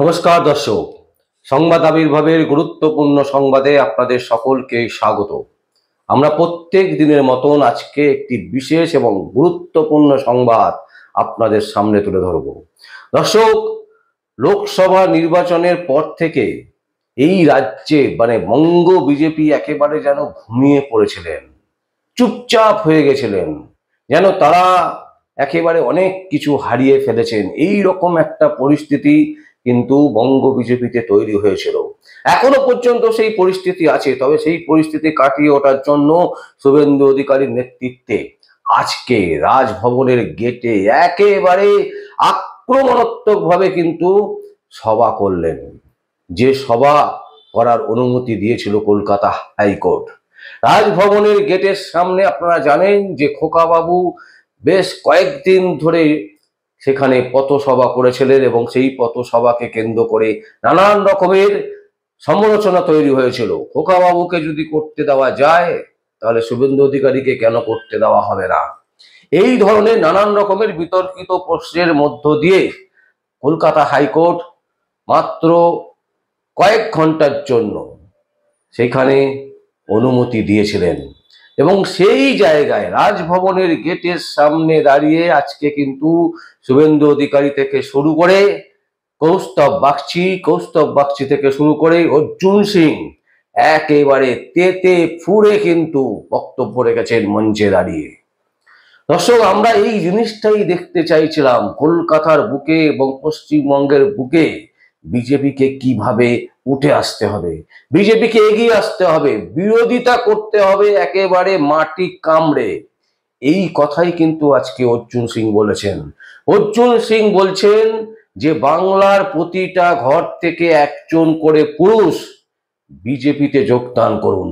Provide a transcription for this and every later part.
নমস্কার দর্শক, সংবাদ আবির্ভাবের গুরুত্বপূর্ণ সংবাদে আপনাদের সকলকে স্বাগত। আমরা প্রত্যেক দিনের মতন আজকে একটি বিশেষ এবং গুরুত্বপূর্ণ সংবাদ আপনাদের সামনে তুলে ধরব। দর্শক, লোকসভা নির্বাচনের পর থেকে এই রাজ্যে বঙ্গ বিজেপি একেবারে যেন ঘুমিয়ে পড়েছিলেন, চুপচাপ হয়ে গেছিলেন, যেন তারা একেবারে অনেক কিছু হারিয়ে ফেলেছেন। এই রকম একটা পরিস্থিতি কিন্তু বঙ্গ বিজেপিতে তৈরি হয়েছিল। এখনো পর্যন্ত সেই পরিস্থিতি আছে, তবে সেই পরিস্থিতি কাটিয়ে ওঠার জন্য শুভেন্দু অধিকারীর নেতৃত্বে আজকে রাজভবনের গেটে একেবারে আক্রমণাত্মকভাবে কিন্তু সভা করলেন, যে সভা করার অনুমতি দিয়েছিল কলকাতা হাইকোর্ট। রাজভবনের গেটের সামনে আপনারা জানেন যে খোকাবাবু বেশ কয়েকদিন ধরে সেখানে পথসভা করেছিলেন এবং সেই পথসভাকে কেন্দ্র করে নানান রকমের সমালোচনা তৈরি হয়েছিল। খোকাবাবুকে যদি করতে দেওয়া যায়, তাহলে শুভেন্দু অধিকারীকে কেন করতে দেওয়া হবে না? এই ধরনের নানান রকমের বিতর্কিত প্রশ্নের মধ্য দিয়ে কলকাতা হাইকোর্ট মাত্র কয়েক ঘন্টার জন্য সেখানে অনুমতি দিয়েছিলেন এবং সেই জায়গায় রাজভবনের গেটের সামনে দাঁড়িয়ে আজকে কিন্তু শুভেন্দু অধিকারী থেকে শুরু করে কৌস্তব বাগচি থেকে শুরু করে অর্জুন সিং একেবারে তেতে ফুড়ে কিন্তু বক্তব্য রেখেছেন মঞ্চে দাঁড়িয়ে। দর্শক, আমরা এই জিনিসটাই দেখতে চাইছিলাম, কলকাতার বুকে এবং পশ্চিমবঙ্গের বুকে বিজেপিকে কিভাবে উঠে আসতে হবে, বিজেপিকে এগিয়ে আসতে হবে, বিরোধিতা করতে হবে একেবারে মাটি কামড়ে। এই কথাই কিন্তু আজকে অর্জুন সিং বলেছেন। অর্জুন সিং বলছেন যে বাংলার প্রতিটা ঘর থেকে একজন করে পুরুষ বিজেপিতে যোগদান করুন।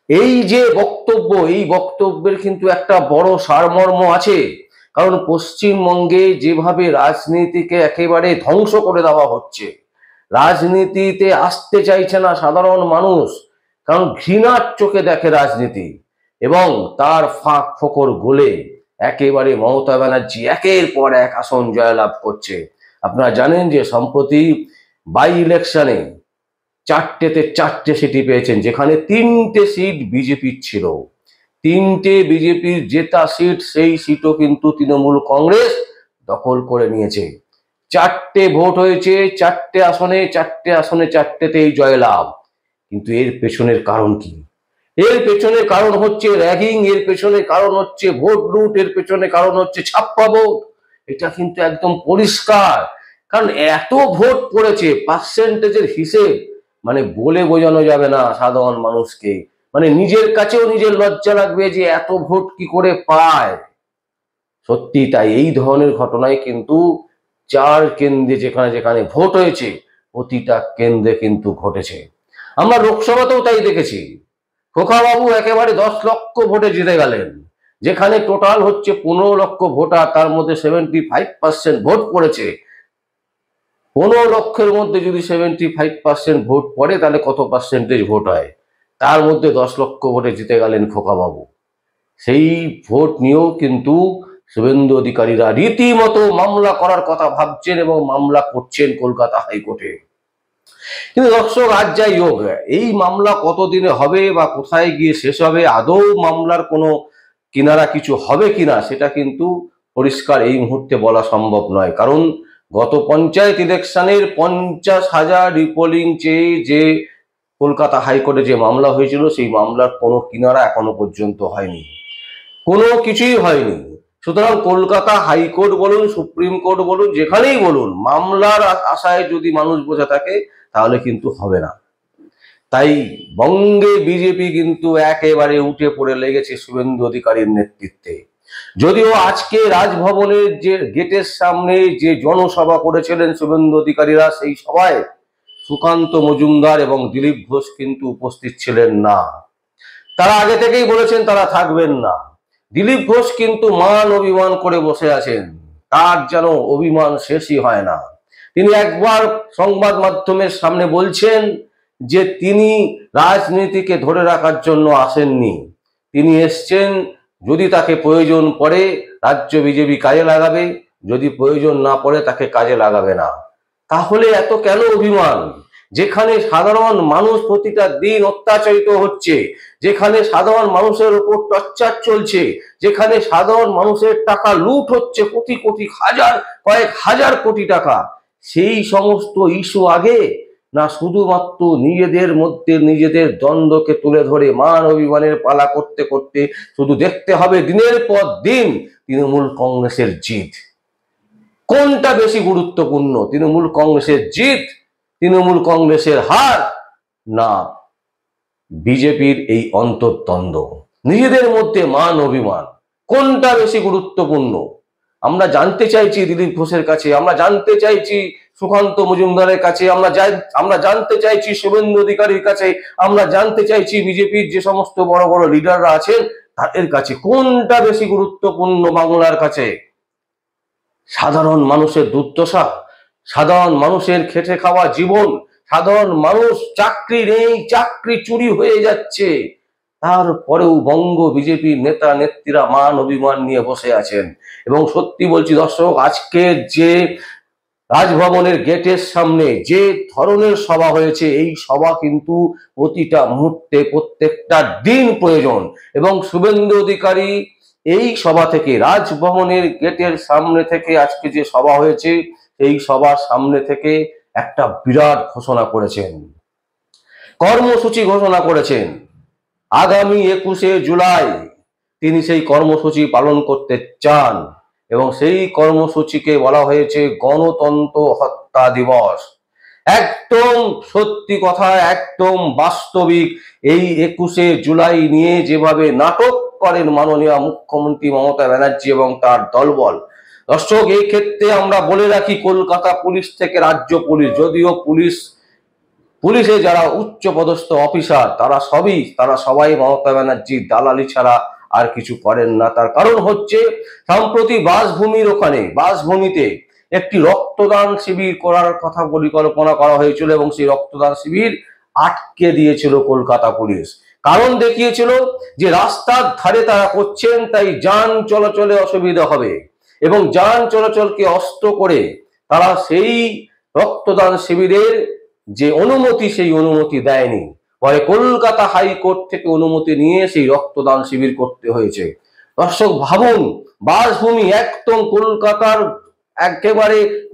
এই যে বক্তব্য, এই বক্তব্যের কিন্তু একটা বড় সারমর্ম আছে। কারণ পশ্চিমবঙ্গে যেভাবে রাজনীতিকে একেবারে ধ্বংস করে দেওয়া হচ্ছে, রাজনীতিতে আসতে চাইছে না সাধারণ মানুষ, কারণ ঘৃণার চোখে দেখে রাজনীতি এবং তার ফাঁক ফোকর গলে একেবারে মমতা ব্যানার্জি একের পর এক আসন জয়লাভ করছে। আপনারা জানেন যে সম্প্রতি বাই ইলেকশনে 4টেতে 4টে সিটই পেয়েছেন, যেখানে 3টে সিট বিজেপির ছিল। 3টে বিজেপির জেতা সিট, সেই সিটও কিন্তু তৃণমূল কংগ্রেস দখল করে নিয়েছে। 4টে ভোট হয়েছে, 4টে আসনে 4টেতেই জয়লাভ। কিন্তু এর পেছনের কারণ কি? এর পেছনের কারণ হচ্ছে র্যাগিং, এর পেছনের কারণ হচ্ছে ভোট লুট, এর পেছনে কারণ হচ্ছে ছাপ্পা ভোট। এটা কিন্তু একদম পরিষ্কার। কারণ এত ভোট পড়েছে, পার্সেন্টেজের হিসেব বলে বোঝানো যাবে না সাধারণ মানুষকে। নিজের কাছেও নিজের লজ্জা লাগবে যে এত ভোট কি করে পায়। সত্যি তাই, এই ধরনের ঘটনায় কিন্তু 4 কেন্দ্রে যেখানে যেখানে ভোট হয়েছে, প্রতিটা কেন্দ্রে কিন্তু ঘটেছে। আমরা লোকসভাতেও তাই দেখেছি। খোকাবাবু একেবারে 10 লক্ষ ভোটে জিতে গেলেন, যেখানে টোটাল হচ্ছে 15 লক্ষ ভোটার, তার মধ্যে 75% ভোট পড়েছে। 15 লক্ষের মধ্যে যদি 75% ভোট পড়ে, তাহলে কত পার্সেন্টেজ ভোট হয়? তার মধ্যে 10 লক্ষ ভোটে জিতে গেলেন খোকাবাবু। সেই ভোট নিয়েও কিন্তু শুভেন্দু অধিকারীরা রীতিমতো মামলা করার কথা ভাবছেন এবং মামলা করছেন কলকাতা হাইকোর্টে। কিন্তু দর্শক, আজ যাই হোক, এই মামলা কতদিনে হবে বা কোথায় গিয়ে শেষ হবে, আদৌ মামলার কোনো কিনারা কিছু হবে কিনা, সেটা কিন্তু পরিষ্কার এই মুহূর্তে বলা সম্ভব নয়। কারণ গত পঞ্চায়েত ইলেকশনের 50,000 রিপোলিং চেয়ে যে কলকাতা হাইকোর্টে যে মামলা হয়েছিল, সেই মামলার কোনো কিনারা এখনো পর্যন্ত হয়নি, কোনো কিছুই হয়নি। সুতরাং কলকাতা হাইকোর্ট বলুন, সুপ্রিম কোর্ট বলুন, যেখানেই বলুন, মামলার আশায় যদি মানুষ বসে থাকে, তাহলে কিন্তু হবে না। তাই বঙ্গে বিজেপি কিন্তু একেবারে উঠে পড়ে লেগেছে শুভেন্দু অধিকারীর নেতৃত্বে। যদিও আজকে রাজভবনের যে গেটের সামনে যে জনসভা করেছিলেন শুভেন্দু অধিকারীরা, সেই সভায় সুকান্ত মজুমদার এবং দিলীপ ঘোষ কিন্তু উপস্থিত ছিলেন না। তারা আগে থেকেই বলেছেন তারা থাকবেন না। দিলীপ ঘোষ কিন্তু মান অভিমান করে বসে আছেন, তার যেন অভিমান শেষই হয় না। তিনি একবার সংবাদ মাধ্যমের সামনে বলছেন যে তিনি রাজনীতিকে ধরে রাখার জন্য আসেননি, তিনি এসছেন যদি তাকে প্রয়োজন পড়ে রাজ্য বিজেপি কাজে লাগাবে, যদি প্রয়োজন না পড়ে তাকে কাজে লাগাবে না। তাহলে এত কেন অভিমান? যেখানে সাধারণ মানুষ প্রতিটা দিন অত্যাচারিত হচ্ছে, যেখানে সাধারণ মানুষের উপর টর্চার চলছে, যেখানে সাধারণ মানুষের টাকা লুট হচ্ছে কোটি কোটি কয়েক হাজার কোটি টাকা, সেই সমস্ত ইস্যু আগে, না শুধুমাত্র নিজেদের মধ্যে নিজেদের দ্বন্দ্বকে তুলে ধরে মান অভিমানের পালা করতে করতে শুধু দেখতে হবে দিনের পর দিন তৃণমূল কংগ্রেসের জিত? কোনটা বেশি গুরুত্বপূর্ণ? তৃণমূল কংগ্রেসের জিত, তৃণমূল কংগ্রেসের হার, না বিজেপির এই অন্তর্দ্বন্দ্ব, নিজেদের মধ্যে মান অভিমান? কোনটা বেশি গুরুত্বপূর্ণ? আমরা জানতে চাইছি দিলীপ ঘোষের কাছে, আমরা জানতে চাইছি সুকান্ত মজুমদারের কাছে, আমরা জানতে চাইছি শুভেন্দু অধিকারীর কাছে, আমরা জানতে চাইছি বিজেপির যে সমস্ত বড় বড় লিডাররা আছেন তাদের কাছে। কোনটা বেশি গুরুত্বপূর্ণ বাংলার কাছে? সাধারণ মানুষের দুর্দশা, সাধারণ মানুষের খেটে খাওয়া জীবন, সাধারণ মানুষ চাকরি নেই, চাকরি চুরি হয়ে যাচ্ছে, তারপরেও বঙ্গ বিজেপির নেতা নেত্রীরা মান অভিমান নিয়ে বসে আছেন। এবং সত্যি বলছি দর্শক, আজকে যে রাজভবনের গেটের সামনে যে ধরনের সভা হয়েছে, এই সভা কিন্তু প্রতিটা মুহূর্তে প্রত্যেকটা দিন প্রয়োজন। এবং শুভেন্দু অধিকারী এই সভা থেকে, রাজভবনের গেটের সামনে থেকে আজকে যে সভা হয়েছে, এই সভার সামনে থেকে একটা বিরাট ঘোষণা করেছেন, কর্মসূচি ঘোষণা করেছেন। আগামী 21শে জুলাই তিনি সেই কর্মসূচি পালন করতে চান এবং সেই কর্মসূচিকে বলা হয়েছে গণতন্ত্র হত্যা দিবস। একদম সত্যি কথা, একদম বাস্তবিক। এই 21শে জুলাই নিয়ে যেভাবে নাটক করেন মাননীয় মুখ্যমন্ত্রী মমতা ব্যানার্জি এবং তার দলবল, দর্শক এই ক্ষেত্রে আমরা বলে রাখি, কলকাতা পুলিশ থেকে রাজ্য পুলিশ, যদিও পুলিশে যারা উচ্চ পদস্থ অফিসার তারা সবাই মমতা ব্যানার্জির দালালি ছাড়া আর কিছু করেন না। তার কারণ হচ্ছে সম্প্রতি বাসভূমিতে একটি রক্তদান শিবির করার কথা পরিকল্পনা করা হয়েছিল এবং সেই রক্তদান শিবির আটকে দিয়েছিল কলকাতা পুলিশ। কারণ দেখিয়েছিল যে রাস্তার ধারে তারা করছেন, তাই যান চলাচলে অসুবিধা হবে, এবং যান চলাচলকে অস্ত্র করে তারা সেই রক্তদান শিবিরের যে অনুমতি, সেই অনুমতি দেয়নি। পরে কলকাতা হাইকোর্ট থেকে অনুমতি নিয়ে সেই রক্তদান শিবির করতে হয়েছে। দর্শক ভাবুন, বাসভূমি একদম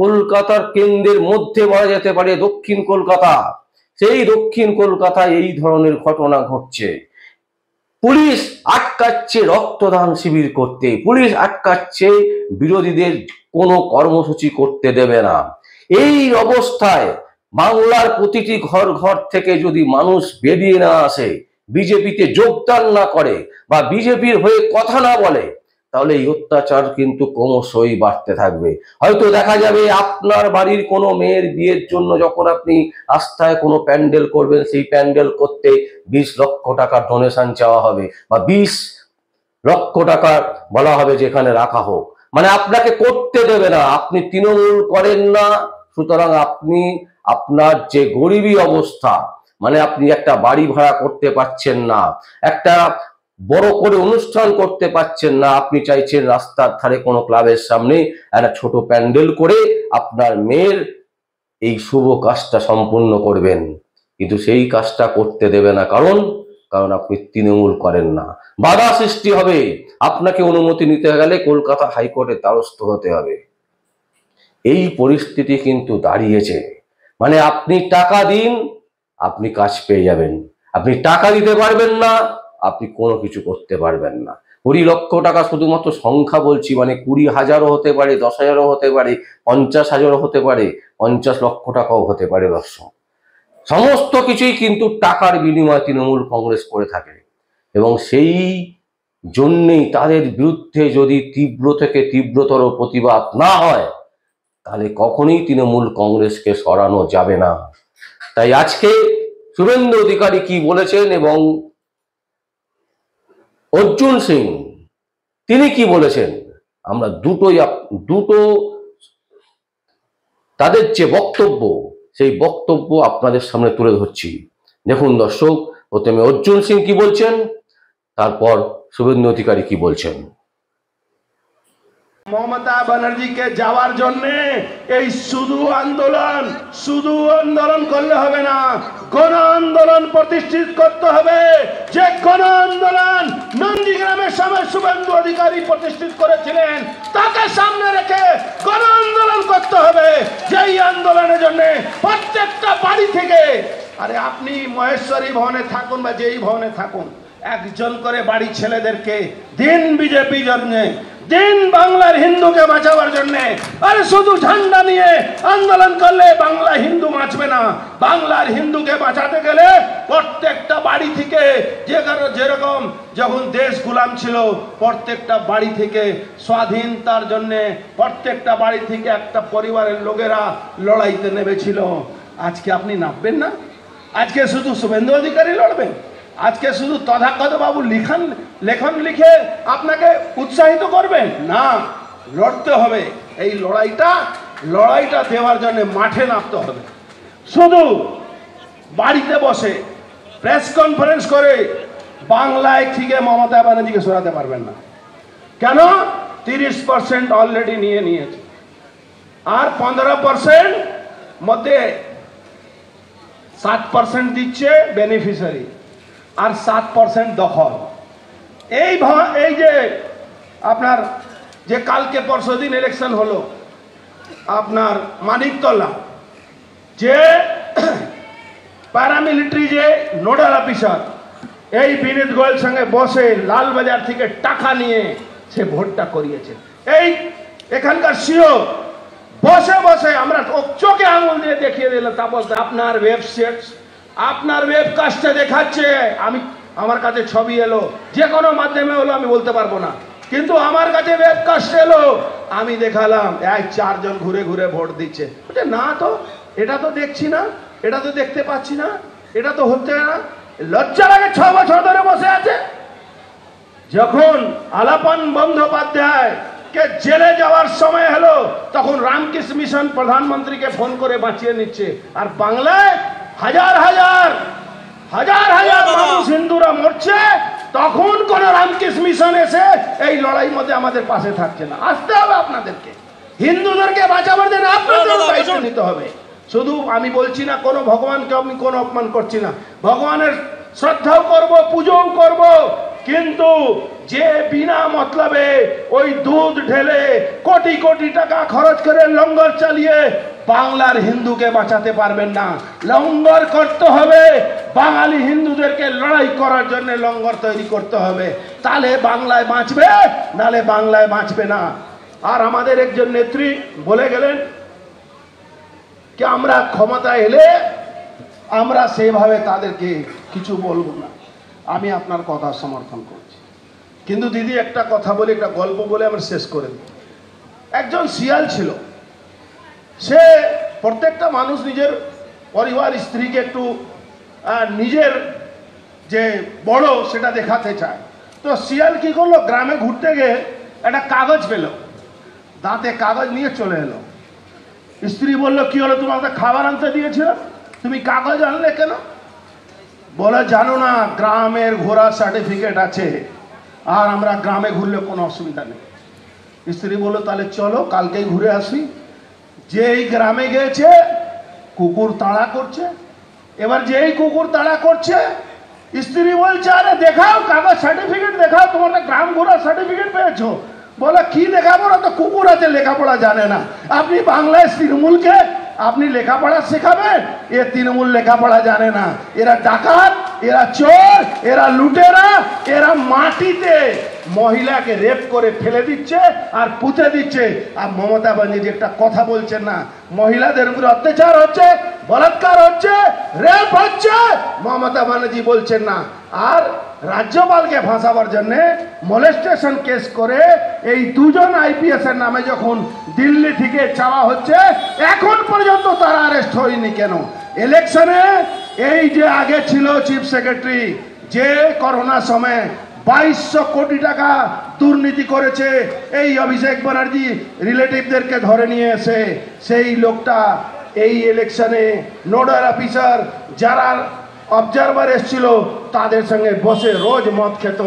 কলকাতার কেন্দ্রের মধ্যে বলা যেতে পারে দক্ষিণ কলকাতা, সেই দক্ষিণ কলকাতায় এই ধরনের ঘটনা ঘটছে। পুলিশ আটকাচ্ছে রক্তদান শিবির করতে, পুলিশ আটকাচ্ছে বিরোধীদের কোনো কর্মসূচি করতে দেবে না। এই অবস্থায় বাংলার প্রতিটি ঘর থেকে যদি মানুষ বেরিয়ে না আসে, বিজেপিতে যোগদান না করে বা বিজেপির হয়ে কথা না বলে, তাহলে এই অত্যাচার কিন্তু ক্রমশই বাড়তে থাকবে। হয়তো দেখা যাবে আপনার বাড়ির কোনো মেয়ের বিয়ের জন্য যখন আপনি রাস্তায় কোনো প্যান্ডেল করবেন, সেই প্যান্ডেল করতে 20 লক্ষ টাকা ডোনেশন চাওয়া হবে বা 20 লক্ষ টাকা বলা হবে যেখানে রাখা হোক, মানে আপনাকে করতে দেবে না। আপনি তৃণমূল করেন না, সুতরাং আপনি আপনার যে গরিবী অবস্থা, মানে আপনি একটা বাড়ি ভাড়া করতে পারছেন না, একটা বড় করে অনুষ্ঠান করতে পারছেন না, আপনি চাইছেন রাস্তার ধারে কোনো ক্লাবের সামনে একটা ছোট প্যান্ডেল করে আপনার মেয়ের এই শুভ কাজটা সম্পূর্ণ করবেন, কিন্তু সেই কাজটা করতে দেবে না। কারণ আপনি তৃণমূল করেন না। বাধা সৃষ্টি হবে, আপনাকে অনুমতি নিতে গেলে কলকাতা হাইকোর্টের দ্বারস্থ হতে হবে। এই পরিস্থিতি কিন্তু দাঁড়িয়েছে। মানে আপনি টাকা দিন, আপনি কাজ পেয়ে যাবেন, আপনি টাকা দিতে পারবেন না, আপনি কোনো কিছু করতে পারবেন না। 20 লক্ষ টাকা শুধুমাত্র সংখ্যা বলছি, মানে 20,000ও হতে পারে, 10,000ও হতে পারে, 50,000ও হতে পারে, 50 লক্ষ টাকাও হতে পারে। দর্শক, সমস্ত কিছুই কিন্তু টাকার বিনিময়ে তৃণমূল কংগ্রেস করে থাকে এবং সেই জন্যেই তাদের বিরুদ্ধে যদি তীব্র থেকে তীব্রতর প্রতিবাদ না হয়, তাহলে কখনোই তৃণমূল কংগ্রেসকে সরানো যাবে না। তাই আজকে শুভেন্দু অধিকারী কি বলেছেন এবং অর্জুন সিং তিনি কি বলেছেন, আমরা দুটো তাদের যে বক্তব্য, সেই বক্তব্য আপনাদের সামনে তুলে ধরছি। দেখুন দর্শক, প্রথমে অর্জুন সিং কি বলছেন, তারপর শুভেন্দু অধিকারী কি বলছেন। মমতা ব্যানার্জিকে যাওয়ার জন্য এই শুধু আন্দোলন করলে হবে না, গণ আন্দোলন প্রতিষ্ঠিত করতে হবে। যে গণ আন্দোলন নন্দীগ্রামের সময় শুভেন্দু অধিকারী প্রতিষ্ঠিত করেছিলেন, তাকে সামনে রেখে গণ আন্দোলন করতে হবে। যেই আন্দোলনের জন্য প্রত্যেকটা বাড়ি থেকে, আরে আপনি মহেশ্বরী ভবনে থাকুন বা যেই ভবনে থাকুন, একজন করে বাড়ি ছেলেদেরকে দিন বিজেপি জন্য, দিন বাংলার হিন্দুকে বাঁচাবার জন্য। আরে শুধু ঝান্ডা নিয়ে আন্দোলন করলে বাংলা হিন্দু বাঁচবে না। বাংলার হিন্দুকে বাঁচাতে গেলে প্রত্যেকটা বাড়ি থেকে, যেরকম যখন দেশ গোলাম ছিল, প্রত্যেকটা বাড়ি থেকে স্বাধীনতার জন্য প্রত্যেকটা বাড়ি থেকে একটা পরিবারের লোকেরা লড়াইতে নেমেছিল। আজকে আপনি নামবেন না? আজকে শুধু শুভেন্দু অধিকারী লড়বেন? আজকে শুধু তথাগত বাবু লেখন লিখে আপনাকে উৎসাহিত করবেন? না, লড়তে হবে। এই লড়াইটা দেওয়ার জন্য মাঠে নামতে হবে। শুধু বাড়িতে বসে প্রেস কনফারেন্স করে বাংলায় থেকে মমতা ব্যানার্জিকে সরাতে পারবেন না। কেন? 30% অলরেডি নিয়েছে, আর 15% মধ্যে 7% দিচ্ছে বেনিফিশিয়ারি, আর 7% দখল। এই যে আপনার যে কালকে পরশুদিন ইলেকশন হলো, আপনার মানিকতলা যে প্যারামিলিটারি যে নোডাল অফিসার, এই বিনীত গোয়েল সঙ্গে বসে লালবাজার থেকে টাকা নিয়ে সে ভোটটা করিয়েছে। এখানকার সিও বসে বসে আমরা চোখে আঙুল দিয়ে দেখিয়ে দিলাম, তা বলতে আপনার ওয়েবসাইট, আপনার ওয়েবকাস্টে দেখাচ্ছে। আমার কাছে ছবি এলো, যে কোনো মাধ্যমে হলো আমি বলতে পারবো না, কিন্তু আমার কাছে ওয়েবকাস্ট এলো, আমি দেখালাম 4 জন ঘুরে ঘুরে ভোট দিচ্ছে। না তো, এটা তো দেখছি না, এটা তো দেখতে পাচ্ছি না, এটা তো হচ্ছে না। লজ্জা লাগে, 6 বছর ধরে বসে আছে। যখন আলাপন বন্দ্যোপাধ্যায় কে জেলে যাওয়ার সময় হলো, তখন রামকৃষ্ণ মিশন প্রধানমন্ত্রীকে ফোন করে বাঁচিয়ে নিচ্ছে, আর বাংলায় হাজার হাজার মানুষ হিন্দুরা মরছে, তখন কোন রামকৃষ্ণ মিশন এসে এই লড়াই মধ্যে আমাদের পাশে থাকছে না। আসতে হবে আপনাদেরকে, হিন্দুদেরকে বাঁচাবার জন্য আপনাদের দায়িত্ব নিতে হবে। শুধু আমি বলছি না কোনো ভগবানকে আমি কোনো অপমান করছি না, ভগবানের শ্রদ্ধাও করব, পুজোও করব, কিন্তু যে বিনা মতলবে ওই দুধ ঢেলে কোটি কোটি টাকা খরচ করে লঙ্গর চালিয়ে বাংলার হিন্দুকে বাঁচাতে পারবেন না। লঙ্গর করতে হবে, বাঙালি হিন্দুদেরকে লড়াই করার জন্য লঙ্গর তৈরি করতে হবে, তাহলে বাংলায় বাঁচবে, নালে বাংলায় বাঁচবে না। আর আমাদের একজন নেত্রী বলে গেলেন কি আমরা ক্ষমতায় এলে আমরা সেভাবে তাদেরকে কিছু বলবো না। আমি আপনার কথা সমর্থন করছি, কিন্তু দিদি একটা কথা বলে, একটা গল্প বলে আমরা শেষ করে দিই। একজন শিয়াল ছিল, সে প্রত্যেকটা মানুষ নিজের পরিবার স্ত্রীকে একটু নিজের যে বড় সেটা দেখাতে চায়। তো শিয়াল কি করলো, গ্রামে ঘুরতে গিয়ে একটা কাগজ পেল, দাঁতে কাগজ নিয়ে চলে এলো। স্ত্রী বললো কি হলো, তোমাকে খাবার আনতে দিয়েছিল, তুমি কাগজ আনলে কেন? বলে জানো না, গ্রামের ঘোরার সার্টিফিকেট আছে, আর আমরা গ্রামে ঘুরলে কোনো অসুবিধা নেই। স্ত্রী বললো তাহলে চলো কালকেই ঘুরে আসি। যেই গ্রামে গেছে কুকুর তাড়া করছে। এবার যেই কুকুর তাড়া করছে, স্ত্রী বলছে আরে দেখাও কাগজ, সার্টিফিকেট দেখাও, তোমার গ্রাম ঘোরার সার্টিফিকেট পেয়েছো। বলে কি দেখাবো, না তো কুকুর আছে, লেখাপড়া জানে না। আপনি বাংলায় তৃণমূলকে আপনি লেখাপড়া শেখাবেন? এ তৃণমূল লেখাপড়া জানে না, এরা ডাকাত, এরা চোর, এরা লুটেরা, এরা মাটিতে মহিলাকে রেপ করে ফেলে দিচ্ছে আর পুঁতে দিচ্ছে। আর মমতা ব্যানার্জি একটা কথা বলছেন না, মহিলাদের উপরে অত্যাচার হচ্ছে, বলাৎকার হচ্ছে, রেপ হচ্ছে, মমতা ব্যানার্জি বলছেন না। আর রাজ্যপালকে ফাঁসাবার জন্য মলেস্টেশন কেস করে এই 2 জন IPS এর নামে যখন দিল্লি থেকে চাওয়া হচ্ছে, এখন পর্যন্ত তারা অ্যারেস্ট হয়নি কেন? ইলেকশনে এই যে আগে ছিল চিফ সেক্রেটারি, যে করোনার সময় 2200 কোটি টাকা দুর্নীতি করেছে, এই অভিষেক ব্যানার্জি রিলেটিভদেরকে ধরে নিয়ে এসে সেই লোকটা এই ইলেকশনে নোডাল অফিসার যারা অবজারভার এসেছিল তাদের সঙ্গে বসে রোজ মদ খেত।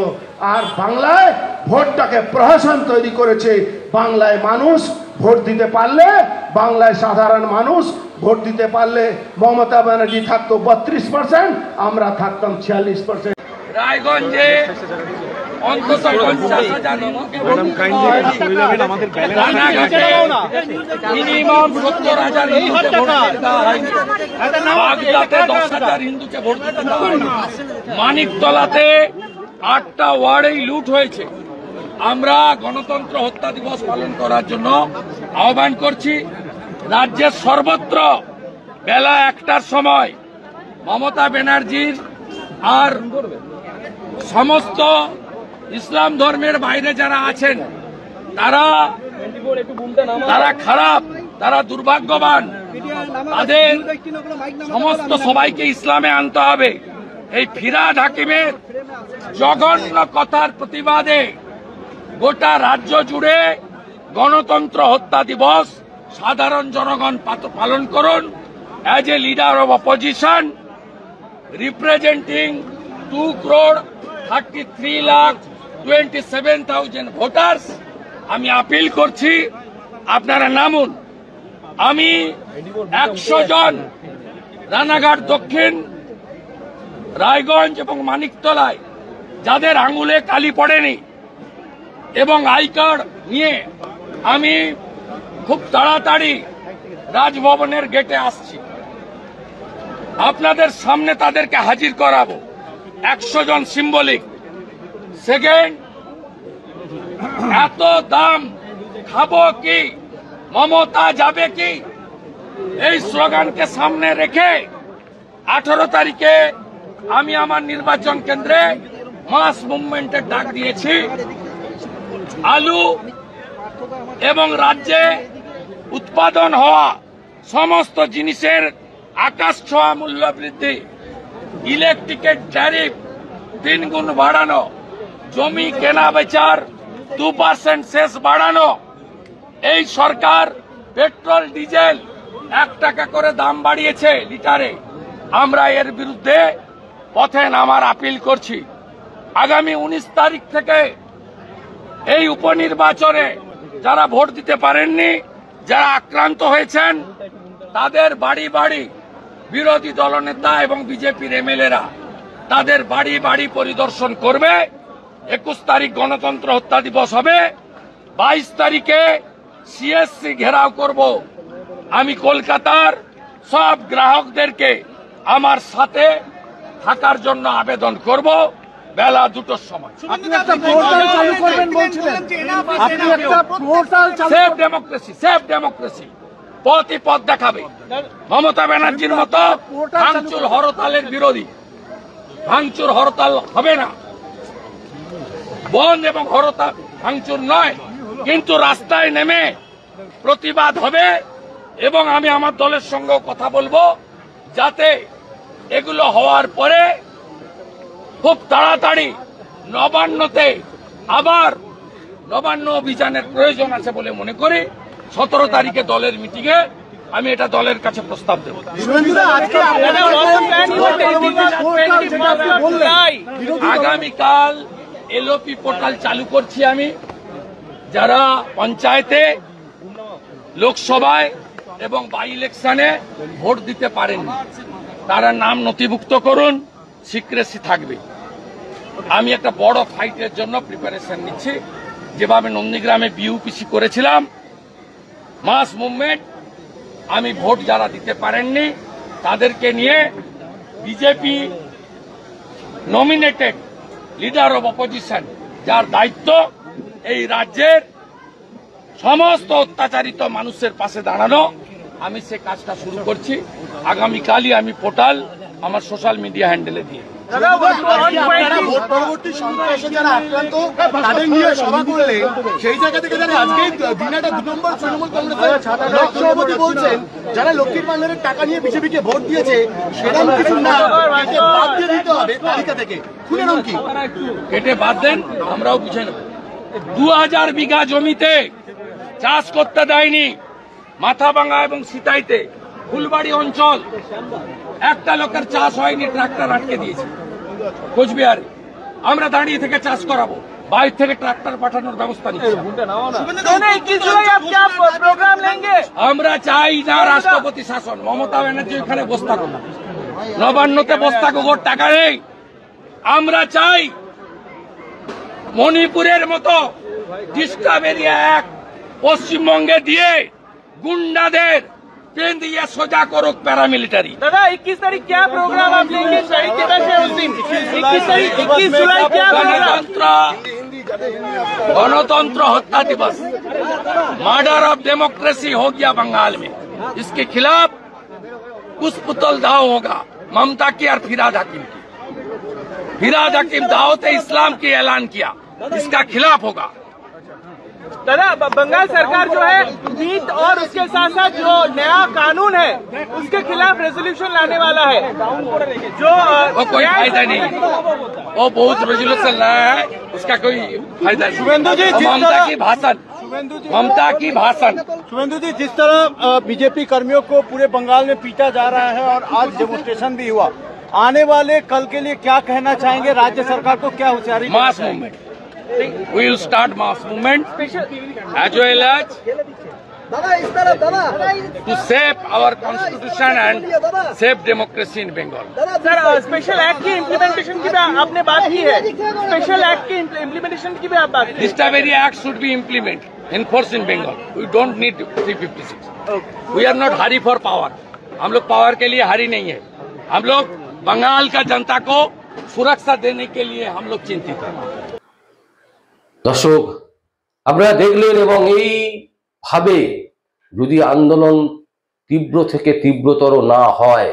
আর বাংলায় ভোটটাকে প্রহসন তৈরি করেছে। বাংলায় মানুষ ভোট দিতে পারলে, বাংলায় সাধারণ মানুষ ভোট দিতে পারলে মমতা ব্যানার্জি থাকতো 32%, আমরা থাকতাম 46%। রায়গঞ্জে অন্তত 50,000 রানাঘাটে মিনিমাম 70,000 হিন্দুকে ভোট দিতে দেওয়া হয়নি, বাগদাতে 10,000 হিন্দুকে ভোট দিতে দেওয়া হয়নি, মানিকতলাতে 8টা ওয়ার্ডেই লুট হয়েছে। আমরা গণতন্ত্র হত্যা দিবস পালন করার জন্য আহ্বান করছি। রাজ্যের সর্বত্র বেলা 1টার সময় মমতা ব্যানার্জির আর সমস্ত ইসলাম ধর্মের বাইরে যারা আছেন তারা খারাপ, তারা দুর্ভাগ্যবান, তাদের সমস্ত সবাইকে ইসলামে আনতে হবে। এই ফিরহাদ হাকিমের জঘন্য কথার প্রতিবাদে গোটা রাজ্য জুড়ে গণতন্ত্র হত্যা দিবস সাধারণ জনগণ পালন করুন। As a leader of opposition representing 2,33,27,000 voters, আমি আপিল করছি আপনারা নামুন। আমি 100 জন রানাঘাট দক্ষিণ, রায়গঞ্জ এবং মানিকতলায় যাদের আঙুলে কালি পড়েনি এবং আই কার্ড নিয়ে আমি খুব তাড়াতাড়ি রাজভবনের গেটে আসছি, আপনাদের সামনে তাদেরকে হাজির করাবো। 100 জন সিম্বলিক। সেকেন্ড, এত দাম খাবো কি, মমতা যাবে কি, এই স্লোগানকে সামনে রেখে 18 তারিখে আমি আমার নির্বাচন কেন্দ্রে মাস মুভমেন্টের ডাক দিয়েছি। আলু এবং রাজ্যে উৎপাদন হওয়া সমস্ত জিনিসের আকাশ ছোঁয়া মূল্য বৃদ্ধি, ইলেকট্রিকের ট্যারিফ 3 গুণ বাড়ানো, জমি কেনা বেচার 2% সেস বাড়ানো, এই সরকার পেট্রোল ডিজেল 1 টাকা করে দাম বাড়িয়েছে লিটারে। আমরা এর বিরুদ্ধে পথে নামার আপিল করছি। আগামী 19 তারিখ থেকে এই উপনির্বাচনে যারা ভোট দিতে পারেননি, যারা আক্রান্ত হয়েছেন, তাদের বাড়ি বাড়ি বিরোধী দলনেতা এবং বিজেপির এমএলএরা তাদের বাড়ি বাড়ি পরিদর্শন করবে। 21 তারিখ গণতন্ত্র হত্যা দিবস হবে। 22 তারিখে সিএসসি ঘেরাও করব। আমি কলকাতার সব গ্রাহকদেরকে আমার সাথে থাকার জন্য আবেদন করব বেলা 2টোর সময়। সেফ ডেমোক্রেসি, সেফ ডেমোক্রেসি পথই পথ দেখাবে। মমতা ব্যানার্জির মতো ভাঙচুর হরতালের বিরোধী, ভাঙচুর হরতাল হবে না, বন্ধ এবং হরতাল ভাঙচুর নয়, কিন্তু রাস্তায় নেমে প্রতিবাদ হবে। এবং আমি আমার দলের সঙ্গেও কথা বলবো যাতে এগুলো হওয়ার পরে খুব তাড়াতাড়ি নবান্নতে আবার নবান্ন অভিযানের প্রয়োজন আছে বলে মনে করি। 17 তারিখে দলের মিটিংয়ে আমি এটা দলের কাছে প্রস্তাব দেব। আগামীকাল এলওপি পোর্টাল চালু করছি আমি। যারা পঞ্চায়েতে, লোকসভায় এবং বাই ইলেকশনে ভোট দিতে পারেননি তারা নাম নথিভুক্ত করুন, সিক্রেসি থাকবে। আমি একটা বড় ফাইটের জন্য প্রিপারেশন নিচ্ছি। যেভাবে নন্দীগ্রামে বিউপিসি করেছিলাম, মাস মুভমেন্ট, আমি ভোট যারা দিতে পারেননি তাদেরকে নিয়ে BJP nominated leader of opposition, যার দায়িত্ব এই রাজ্যের সমস্ত অত্যাচারিত মানুষের পাশে দাঁড়ানো, আমি সে কাজটা শুরু করছি। আগামীকালই আমি পোর্টাল আমার সোশ্যাল মিডিয়া হ্যান্ডেলে দিয়ে ভোট পরবর্তী সন্ত্রাসে যারা আক্রান্ত তাদের নিয়ে সভা করলে সেই জায়গা থেকে যারা আজকে দিনাটা 2 নম্বর তৃণমূল কংগ্রেসের সভাপতি বলছেন যারা লক্ষ্মীর ভান্ডারের টাকা নিয়ে বিজেপিকে ভোট দিয়েছে সেরকম কিছু না, বাদ দিয়ে দিতে হবে তালিকা থেকে। খুলে নাম কি কেটে বাদ দেন, আমরাও বুঝে নেব। 2000 বিঘা জমিতে চাষ করতে দেয়নি মাথাভাঙা এবং সিতাইতে, ফুলবাড়ি অঞ্চল, একটা লোকের চাষ হয়নি, ট্রাক্টর আটকে দিয়েছে কোচবিহারে। আমরা দাঁড়িয়ে থেকে চাষ করাবো, বাইরে থেকে ট্রাক্টর পাঠানোর ব্যবস্থা নিচ্ছি। আমরা চাই না রাষ্ট্রপতি শাসন, মমতা ব্যানার্জি ওখানে বসে থাকুন, নবান্নতে বসে থাকুক, ওর টাকা নেই। আমরা চাই মণিপুরের মতো ডিসকাভারি অ্যাক্ট পশ্চিমবঙ্গে দিয়ে গুন্ডাদের ट्रेन दिया सोजा करो पैरामिलिटरी। दादा 21 तारीख क्या प्रोग्राम आप लेंगे शहीद दिवस है उस दिन? 21 जुलाई क्या गणतंत्र हत्या दिवस, मर्डर ऑफ डेमोक्रेसी हो गया बंगाल में। इसके खिलाफ पुष्पतल दाव होगा ममता की और फिराद हकीम की। फिराद हकीम दावत इस्लाम की ऐलान किया, इसका खिलाफ होगा। दादा बंगाल सरकार जो है नीट और उसके साथ साथ जो नया कानून है उसके खिलाफ रेजोल्यूशन लाने वाला है, जो वो कोई फायदा नहीं, वो बहुत रेजोल्यूशन लाया है, उसका कोई फायदा नहीं। शुभेंदु जी, ममता की भाषण, ममता की भाषण। शुभेंदु जी, जिस तरह बीजेपी कर्मियों को पूरे बंगाल में पीटा जा रहा है और आज डेमोन्स्ट्रेशन भी हुआ, आने वाले कल के लिए क्या कहना चाहेंगे? राज्य सरकार को क्या होशियारी? Mass movement, we will start mass movement as well as to save our constitution and save democracy in Bengal. Sir special act की इम्प्लीमेंटेशन की भी आपने बात की है, स्पेशल एक्ट की इम्प्लीमेंटेशन की भी आप बात की। Discovery Act should be implemented, enforced in Bengal. We don't need 356. We are not hurry for power. हम लोग पावर के लिए हरी नहीं है, हम लोग बंगाल का जनता को सुरक्षा देने के लिए हम लोग चिंतित हैं। দর্শক, আপনারা দেখলেন, এবং এইভাবে যদি আন্দোলন তীব্র থেকে তীব্রতর না হয়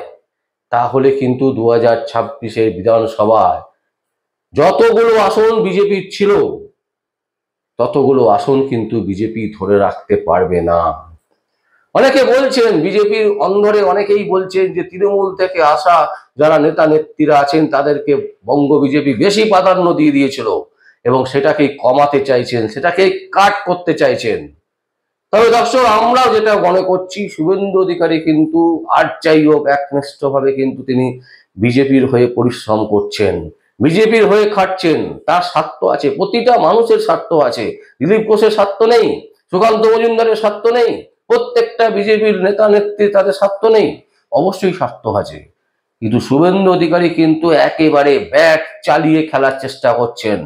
তাহলে কিন্তু 2026-এর বিধানসভায় যতগুলো আসন বিজেপির ছিল ততগুলো আসন কিন্তু বিজেপি ধরে রাখতে পারবে না। অনেকে বলছেন, বিজেপির অন্দরে অনেকেই বলছেন যে তৃণমূল থেকে আসা যারা নেতা নেত্রীরা আছেন তাদেরকে বঙ্গ বিজেপি বেশি প্রাধান্য দিয়ে দিয়েছিল এবং সেটাকে কমাতে চাইছেন, সেটাকে কাট করতে চাইছেন। তবে দর্শক, আমরাও যেটা মনে করছি, শুভেন্দু অধিকারী কিন্তু আর যাই হোক একনিষ্ঠভাবে কিন্তু তিনি বিজেপির হয়ে পরিশ্রম করছেন, বিজেপির হয়ে খাটছেন। তার স্বার্থ আছে, প্রতিটা মানুষের স্বার্থ আছে। দিলীপ ঘোষের স্বার্থ নেই, সুকান্ত মজুমদারের স্বার্থ নেই, প্রত্যেকটা বিজেপির নেতা নেত্রী তাদের স্বার্থ নেই, অবশ্যই স্বার্থ আছে। কিন্তু শুভেন্দু অধিকারী কিন্তু একেবারে ব্যাট চালিয়ে খেলার চেষ্টা করছেন।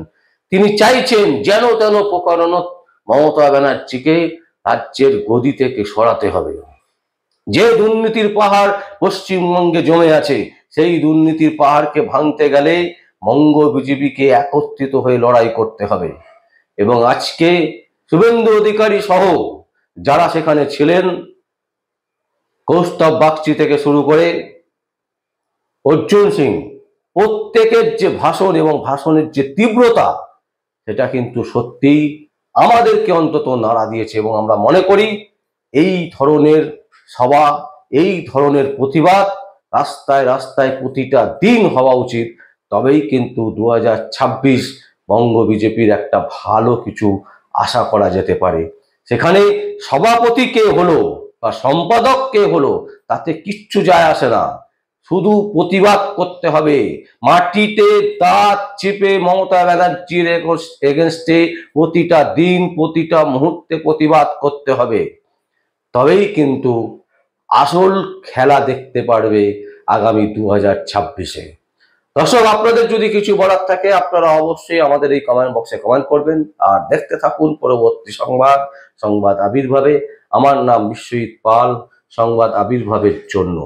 তিনি চাইছেন যেন তেন প্রকারণ মমতা ব্যানার্জিকে রাজ্যের গদি থেকে সরাতে হবে। যে দুর্নীতির পাহাড় পশ্চিমবঙ্গে জমে আছে, সেই দুর্নীতির পাহাড়কে ভাঙতে গেলে বঙ্গ বিজেপিকে একত্রিত হয়ে লড়াই করতে হবে। এবং আজকে শুভেন্দু অধিকারী সহ যারা সেখানে ছিলেন, কৌস্তব বাগচি থেকে শুরু করে অর্জুন সিং, প্রত্যেকের যে ভাষণ এবং ভাষণের যে তীব্রতা, সেটা কিন্তু সত্যিই আমাদেরকে অন্তত নাড়া দিয়েছে। এবং আমরা মনে করি এই ধরনের সভা, এই ধরনের প্রতিবাদ রাস্তায় রাস্তায় প্রতিটা দিন হওয়া উচিত। তবেই কিন্তু 2026 বঙ্গ বিজেপির একটা ভালো কিছু আশা করা যেতে পারে। সেখানে সভাপতি কে হলো বা সম্পাদক কে হলো তাতে কিচ্ছু যায় আসে না, শুধু প্রতিবাদ করতে হবে। মাটিতে দাঁত চেপে মমতা ব্যানার্জির এগেনস্টে প্রতিটা দিন প্রতিটা মুহূর্তে প্রতিবাদ করতে হবে। তবেই কিন্তু আসল খেলা দেখতে পারবে আগামী 2026-এ। দর্শক, আপনাদের যদি কিছু বলার থাকে আপনারা অবশ্যই আমাদের এই কমেন্ট বক্সে কমেন্ট করবেন। আর দেখতে থাকুন পরবর্তী সংবাদ আবির্ভাবে। আমার নাম বিশ্বজিৎ পাল, সংবাদ আবির্ভাবের জন্য।